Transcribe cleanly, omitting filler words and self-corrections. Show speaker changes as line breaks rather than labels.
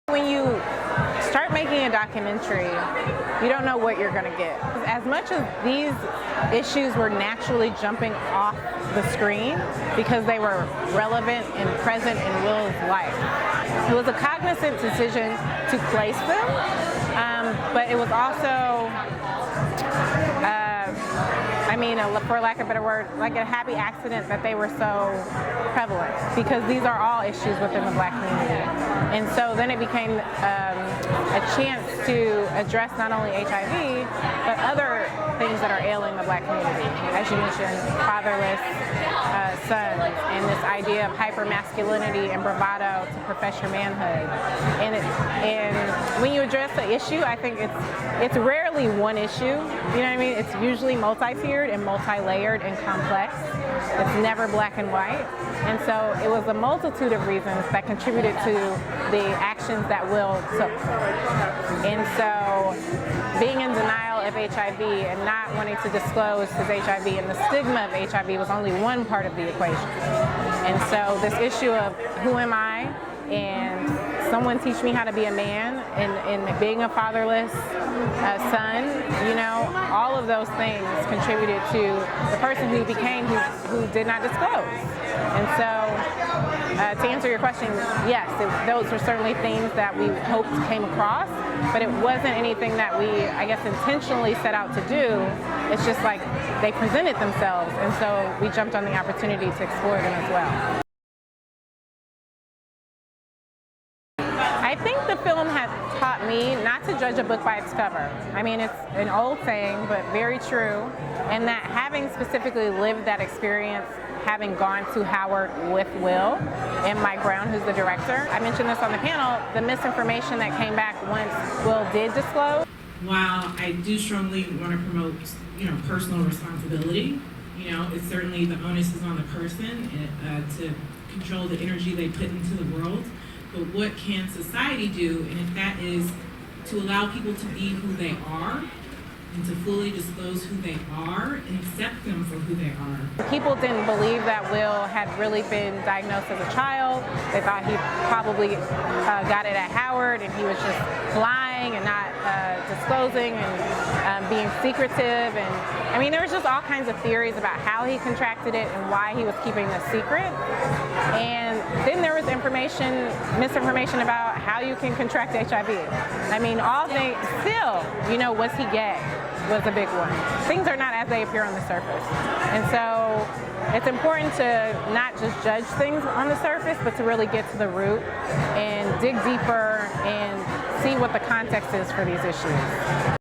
When you start making a documentary, you don't know what you're going to get. As much as these issues were naturally jumping off the screen because they were relevant and present in Will's life, it was a cognizant decision to place them, but it was also, for lack of a better word, like a happy accident that they were so prevalent, because these are all issues within the Black community. And so then it became a chance to address not only HIV, but other things that are ailing the Black community. As you mentioned, fatherless sons, and this idea of hypermasculinity and bravado to profess your manhood. And when you address the issue, I think it's rarely one issue. You know what I mean? It's usually multi-tiered and multi-layered and complex. It's never black and white. And so it was a multitude of reasons that contributed to the actions that Will took. And so being in denial of HIV and not wanting to disclose his HIV and the stigma of HIV was only one part of the equation. And so this issue of who am I, and someone teach me how to be a man, and being a fatherless son, all of those things contributed to the person who became who did not disclose. And so to answer your question, yes, those were certainly things that we hoped came across, but it wasn't anything that we, I guess, intentionally set out to do. It's just like they presented themselves, and so we jumped on the opportunity to explore them as well. I think the film has taught me not to judge a book by its cover. I mean, it's an old saying, but very true, and that having specifically lived that experience, having gone to Howard with Will and Mike Brown, who's the director, I mentioned this on the panel, the misinformation that came back once Will did disclose.
While I do strongly want to promote, personal responsibility, it's certainly the onus is on the person to control the energy they put into the world. But what can society do? And if that is to allow people to be who they are and to fully disclose who they are and accept them for who they are.
People didn't believe that Will had really been diagnosed as a child. They thought he probably got it at Howard and he was just lying and not disclosing and being secretive. And I mean, there was just all kinds of theories about how he contracted it and why he was keeping the secret. And then there was misinformation about how you can contract HIV. I mean, all things, still, was he gay? Was a big one. Things are not as they appear on the surface. And so it's important to not just judge things on the surface, but to really get to the root and dig deeper and see what the context is for these issues.